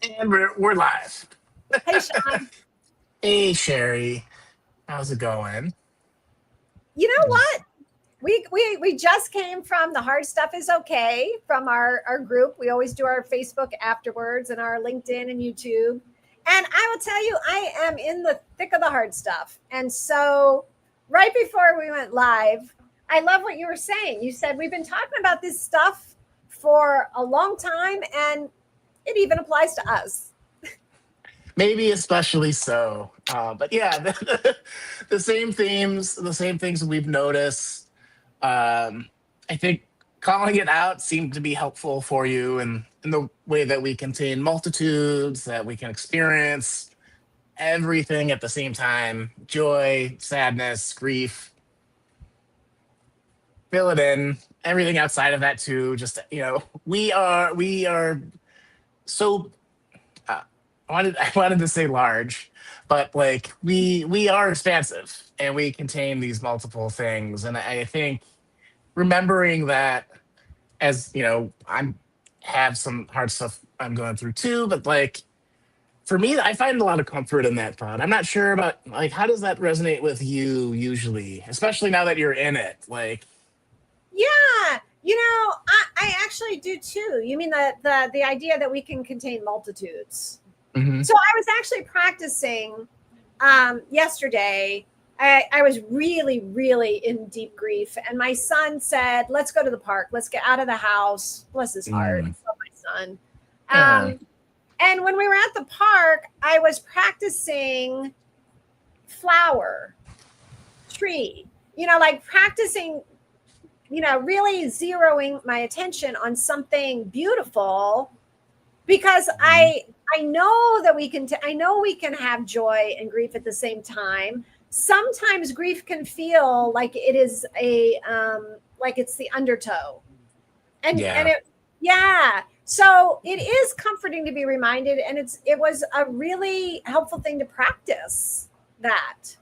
And we're live. Hey, Shawn. Hey, Sherry. How's it going? You know Just, what? We just came from the hard stuff is okay from our group. We always do our Facebook afterwards and our LinkedIn and YouTube. And I will tell you, I am in the thick of the hard stuff. And so, right before we went live, I love what you were saying. You said we've been talking about this stuff for a long time, and it even applies to us. maybe especially so. But yeah, the same themes, the same things we've noticed. I think calling it out seemed to be helpful for you in the way that we contain multitudes, that we can experience everything at the same time: joy, sadness, grief, fill it in, everything outside of that too. Just, we are so I wanted to say large, but like we are expansive and we contain these multiple things. And I think remembering that, as I'm have some hard stuff I'm going through too, but like for me, I find a lot of comfort in that thought. I'm not sure about like how does that resonate with you usually, especially now that you're in it. Like, Yeah, I actually do too. You mean the idea that we can contain multitudes? mhm. So I was actually practicing yesterday. I was really, really in deep grief, and my son said, "Let's go to the park. Let's get out of the house." Bless his heart. Mm. I love my son. Yeah, And when we were at the park, I was practicing flower, tree. Like practicing really zeroing my attention on something beautiful because mhm. I know that I know we can have joy and grief at the same time. Sometimes grief can feel like it is a like it's the undertow. And Yeah. it yeah. So it is comforting to be reminded, and it was a really helpful thing to practice that.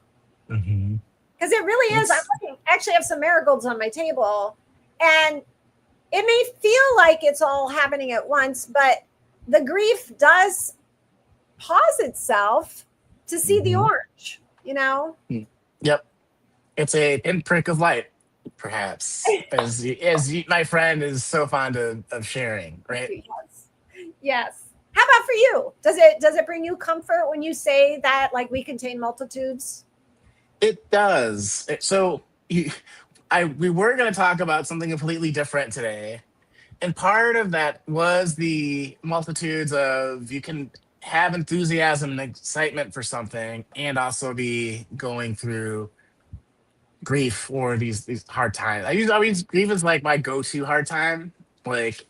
Hmm. Because it really is. I'm It's looking, actually have some marigolds on my table, and it may feel like it's all happening at once, but the grief does pause itself to see the mhm. orange. Mm. Yep. It's a pinprick of light, perhaps, my friend is so fond of sharing, right? Yes. Yes. How about for you? Does it bring you comfort when you say that like we contain multitudes? It does. So we were going to talk about something completely different today, and part of that was the multitudes of you can have enthusiasm and excitement for something, and also be going through grief or these hard times. I use grief as like my go-to hard time. Like,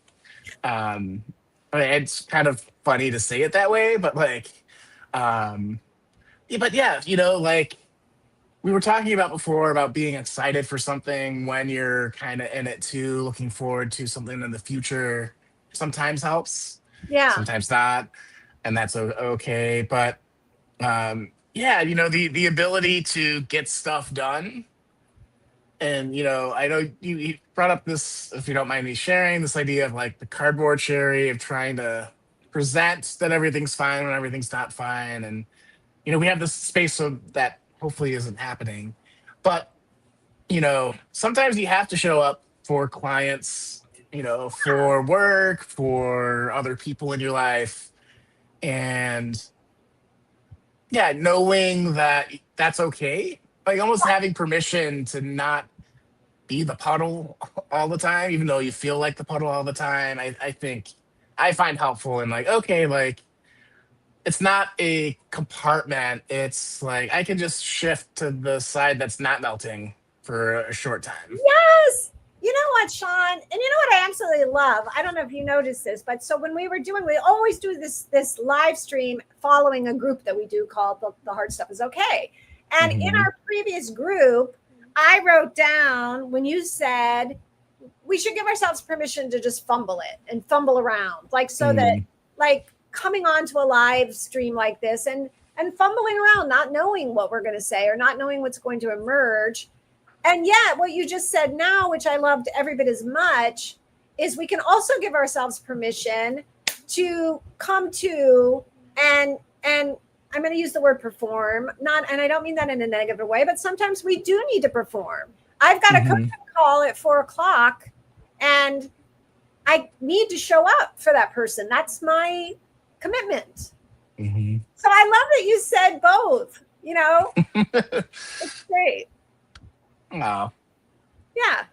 um, I mean, it's kind of funny to say it that way, but like, um, yeah, but yeah, like we were talking about before about being excited for something when you're kind of in it too, looking forward to something in the future. Sometimes helps, Yeah. sometimes not, and that's okay. But yeah, the ability to get stuff done. And I know you brought up this, if you don't mind me sharing, this idea of like the cardboard cherry of trying to present that everything's fine when everything's not fine. And we have this space so that hopefully isn't happening. But sometimes you have to show up for clients, for work, for other people in your life. And yeah, knowing that that's okay, like almost having permission to not be the puddle all the time, even though you feel like the puddle all the time. I think I find helpful in like, okay, like it's not a compartment. It's like I can just shift to the side that's not melting for a short time. Yes. You know what, Shawn? And you know what I absolutely love? I don't know if you noticed this, but so when we always do this live stream following a group that we do called the Hard Stuff is Okay. And in Hmm. our previous group, I wrote down when you said we should give ourselves permission to just fumble it and fumble around, like so that Mm, like coming onto a live stream like this and fumbling around, not knowing what we're going to say or not knowing what's going to emerge. And yet, what you just said now, which I loved every bit as much, is we can also give ourselves permission to come to and I'm going to use the word perform, not, and I don't mean that in a negative way, but sometimes we do need to perform. I've got a Mm-hmm. coaching call at 4 o'clock, and I need to show up for that person. That's my commitment. Mm-hmm. So I love that you said both. It's great. Oh. Yeah.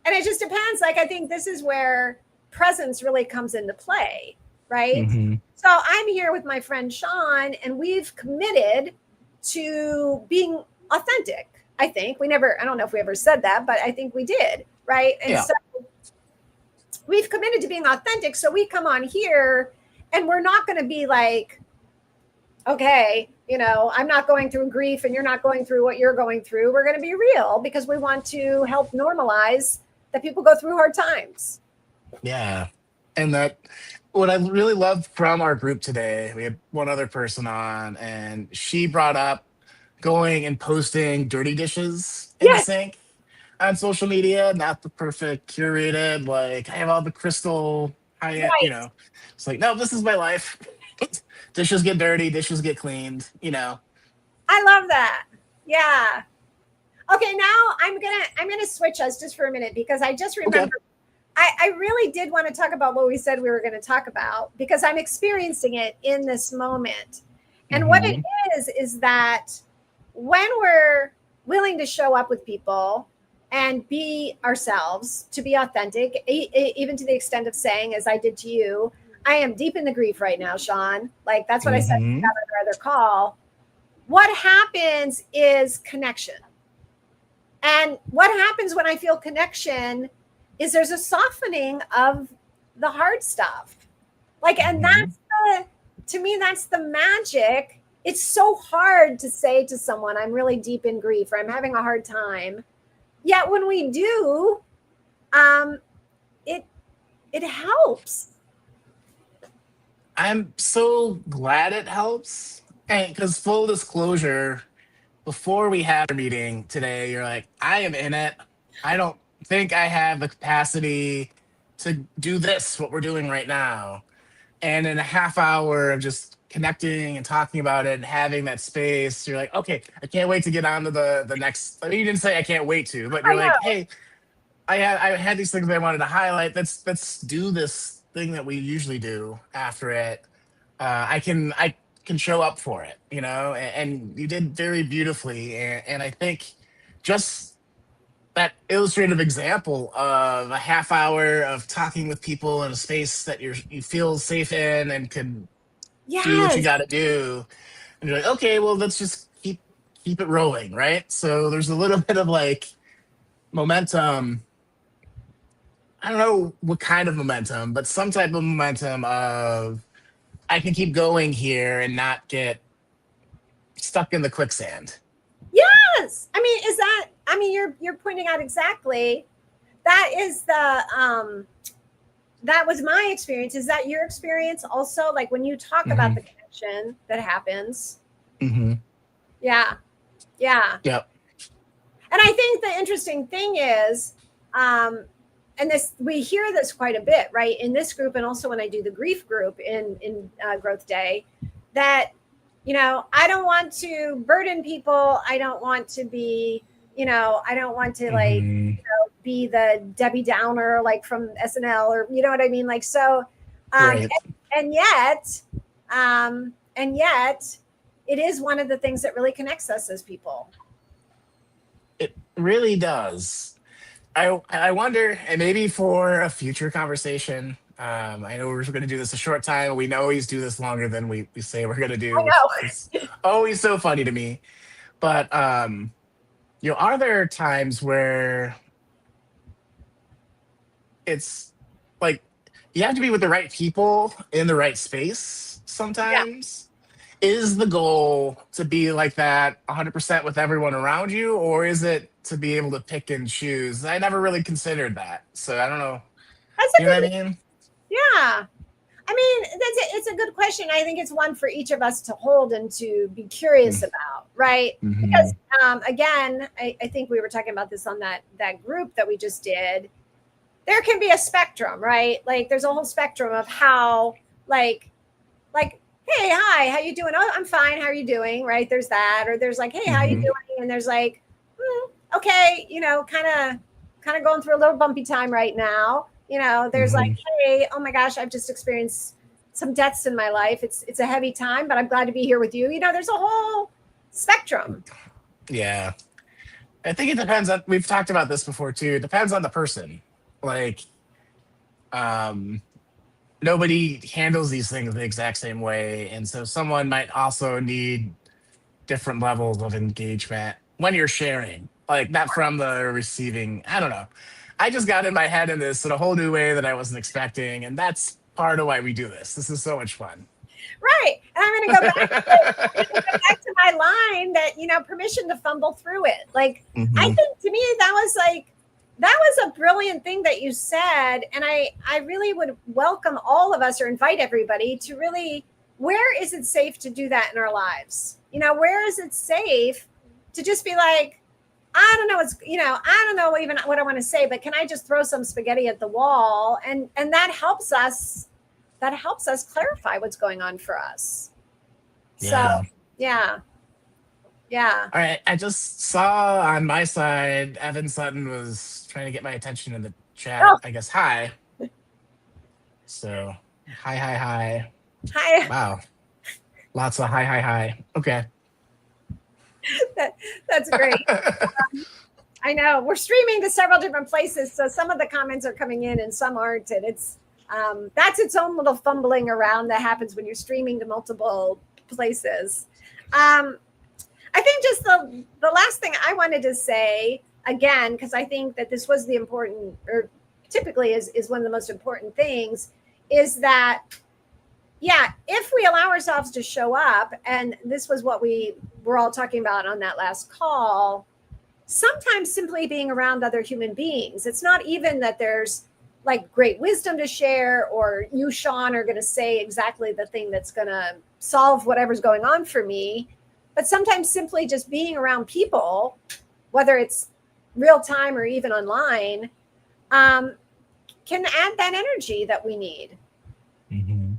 And it just depends. Like, I think this is where presence really comes into play, right? Mm-hmm. So I'm here with my friend Shawn, and we've committed to being authentic. I think we never, I don't know if we ever said that, but I think we did, right? And Yeah. so we've committed to being authentic. So we come on here and we're not going to be like, okay, I'm not going through grief and you're not going through what you're going through. We're going to be real because we want to help normalize that people go through hard times. Yeah. And that what I really loved from our group today, we had one other person on, and she brought up going and posting dirty dishes in the Yes, sink on social media, not the perfect curated, like I have all the crystal high, right. it's like, no, this is my life. Dishes get dirty, dishes get cleaned. I love that. Yeah. Okay, now I'm gonna switch us just for a minute because I just Okay. remember I really did want to talk about what we said we were going to talk about because I'm experiencing it in this moment. And what it Hmm. is that when we're willing to show up with people and be ourselves, to be authentic, even to the extent of saying, as I did to you, I am deep in the grief right now, Shawn. Like that's what I said Hmm. on our other call. What happens is connection. And what happens when I feel connection is there's a softening of the hard stuff. Like, and Hmm. to me, that's the magic. It's so hard to say to someone, I'm really deep in grief or I'm having a hard time. Yet when we do, um, it, it helps. I'm so glad it helps. And because full disclosure, before we had our meeting today, you're like, I am in it. I don't think I have the capacity to do this, what we're doing right now. And in a half hour of just connecting and talking about it and having that space, you're like, okay, I can't wait to get on to the next. I mean, you didn't say I can't wait to, but I you're like, know. hey, I had these things I wanted to highlight. Let's do this thing that we usually do after it. I can show up for it, and you did very beautifully. And I think just that illustrative example of a half hour of talking with people in a space that you feel safe in and can do what you Yes. got to do, and you're like, okay, well, let's just keep it rolling, right? So there's a little bit of like momentum. I don't know what kind of momentum, but some type of momentum of I can keep going here and not get stuck in the quicksand. Yes. I mean, you're pointing out exactly that is that was my experience. Is that your experience also? Like when you talk about Hmm. the connection that happens? Hmm. Yeah, yeah. Yep. And I think the interesting thing is, um, and this we hear this quite a bit, right, in this group, and also when I do the grief group in Growth Day, that I don't want to burden people. I don't want to be, I don't want to like Hmm. be the Debbie Downer like from SNL or you know what I mean, like so, um, Right. and yet, and yet, it is one of the things that really connects us as people. It really does. I wonder, and maybe for a future conversation. I know we're going to do this a short time. We always do this longer than we say we're going to I do, which know. is always so funny to me. But are there times where it's like you have to be with the right people in the right space Yeah. sometimes? Is the goal to be like that 100% with everyone around you, or is it to be able to pick and choose? I never really considered that. So I don't know. That's a You know what good, I mean? yeah. I mean, it's a good question. I think it's one for each of us to hold and to be curious about, right? Mm-hmm. Because again, I think we were talking about this on that group that we just did. there can be a spectrum, right? Like there's a whole spectrum of how like hey, hi, how you doing? Oh, I'm fine. How are you doing? Right? There's that. Or there's like, hey, how you Mm-hmm. doing? And there's like, okay, kind of going through a little bumpy time right now. There's like, Mm-hmm. hey, oh my gosh, I've just experienced some deaths in my life. It's a heavy time, but I'm glad to be here with you. There's a whole spectrum. Yeah. I think it depends on, we've talked about this before too. It depends on the person. Like, um, nobody handles these things the exact same way. And so someone might also need different levels of engagement when you're sharing, like not from the receiving. I don't know. I just got in my head in this in a whole new way that I wasn't expecting. And that's part of why we do this. This is so much fun. Right. And I'm going to go back to my line that, permission to fumble through it. Like, I Hmm. think to me, that was a brilliant thing that you said. And I really would welcome all of us or invite everybody to really, where is it safe to do that in our lives? Where is it safe to just be like, I don't know. I don't know even what I want to say, but can I just throw some spaghetti at the wall? And that helps us clarify what's going on for us. So, Yeah. yeah, yeah. All right. I just saw on my side, Evan Sutton was trying to get my attention in the chat. Oh, I guess hi. So hi, hi, hi. hi. Wow. Lots of hi, hi, hi. Okay. That, that's great. I know we're streaming to several different places, so some of the comments are coming in and some aren't, and that's its own little fumbling around that happens when you're streaming to multiple places. Um, I think just the last thing I wanted to say again, because I think that this was the important, or typically is one of the most important things, is that yeah, if we allow ourselves to show up, and this was what we were all talking about on that last call, sometimes simply being around other human beings, it's not even that there's like great wisdom to share or you, Shawn, are going to say exactly the thing that's going to solve whatever's going on for me. But sometimes simply just being around people, whether it's real time or even online, um, can add that energy that we need. Hmm.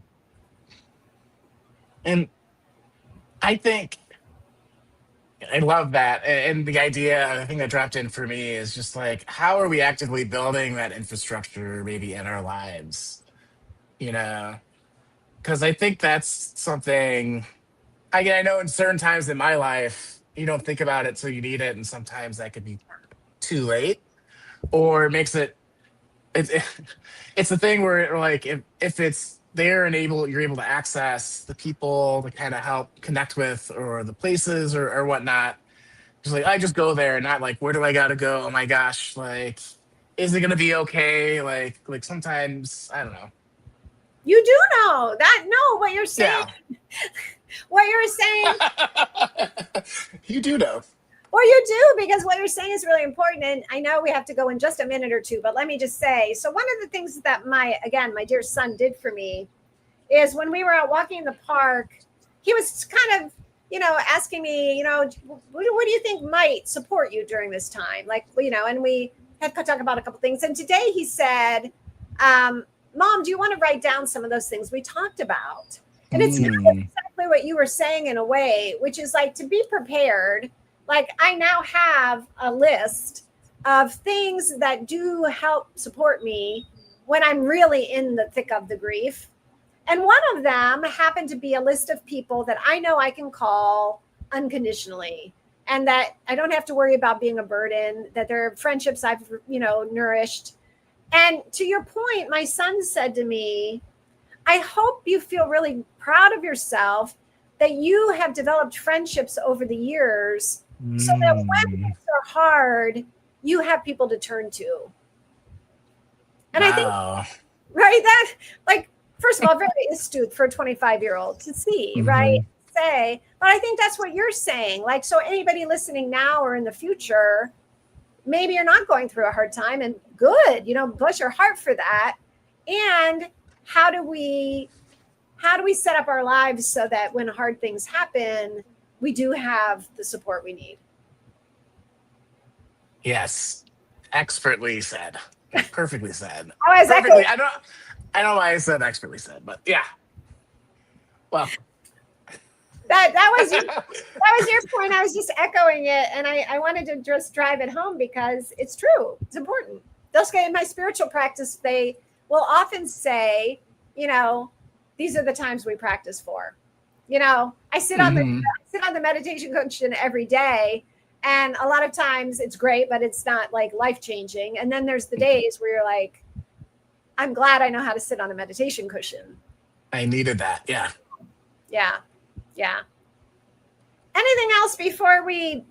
And I think I love that. And the idea, the thing that dropped in for me is just like, how are we actively building that infrastructure maybe in our lives? You know, because I think that's something, again, I know in certain times in my life, you don't think about it till you need it. And sometimes that could be too late or makes it, it it's the thing where like, if it's there and you're able to access the people to kind of help connect with or the places or whatnot. Just like I just go there and not like where do I gotta go? Oh my gosh, like is it gonna be okay? Like sometimes I don't know. You do know that, no, what you're saying, Yeah. what you're saying. You do know. Well, you do, because what you're saying is really important. And I know we have to go in just a minute or two, but let me just say, so one of the things that my dear son did for me is when we were out walking in the park, he was kind of, asking me, what do you think might support you during this time? Like, and we had to talk about a couple things. And today he said, um, Mom, do you want to write down some of those things we talked about? And it's kind of Mm, exactly what you were saying in a way, which is like to be prepared. Like I now have a list of things that do help support me when I'm really in the thick of the grief. And one of them happened to be a list of people that I know I can call unconditionally and that I don't have to worry about being a burden, that they're friendships I've, nourished. And to your point, my son said to me, I hope you feel really proud of yourself that you have developed friendships over the years so that when mm, things are hard, you have people to turn to. And I think, wow. right, that, like, first of all, very astute for a 25-year-old to see, right? Hmm. Say, but I think that's what you're saying. Like, so anybody listening now or in the future, maybe you're not going through a hard time, and good, bless your heart for that. And how do we set up our lives so that when hard things happen, we do have the support we need? Yes. Expertly said. Perfectly said. I was Perfectly. echoing I don't know why I said expertly said, but yeah. Well, that was your point. I was just echoing it, and I wanted to just drive it home because it's true. It's important. Those guys in my spiritual practice, they will often say, you know, these are the times we practice for. You know, mhm. I sit on the meditation cushion every day, and a lot of times it's great, but it's not like life changing. And then there's the days where you're like, I'm glad I know how to sit on a meditation cushion. I needed that. Yeah. Yeah, yeah. Anything else before we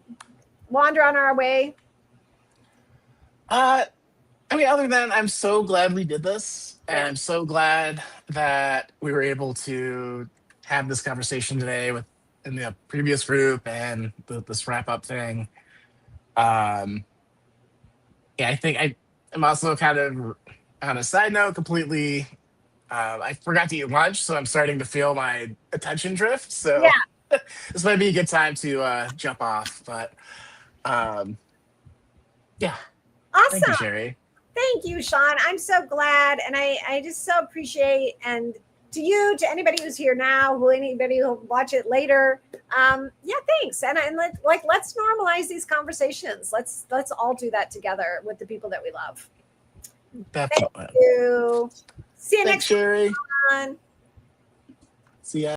wander on our way? Uh, I mean, other than I'm so glad we did this, and Yeah. I'm so glad that we were able to have this conversation today with in the previous group and this wrap up thing. Um, yeah, I think I'm also kind of on a side note, completely. I forgot to eat lunch, so I'm starting to feel my attention drift. Yeah. So this might be a good time to jump off. But yeah, thank you, Awesome. Sherry. Thank you, Shawn. I'm so glad. And I just so appreciate, and to you, to anybody who's here now, who anybody who'll watch it later. Yeah, thanks. And let's normalize these conversations. Let's all do that together with the people that we love. Thank Definitely. you. See you Thanks, next week, Sherry. Shawn. See ya.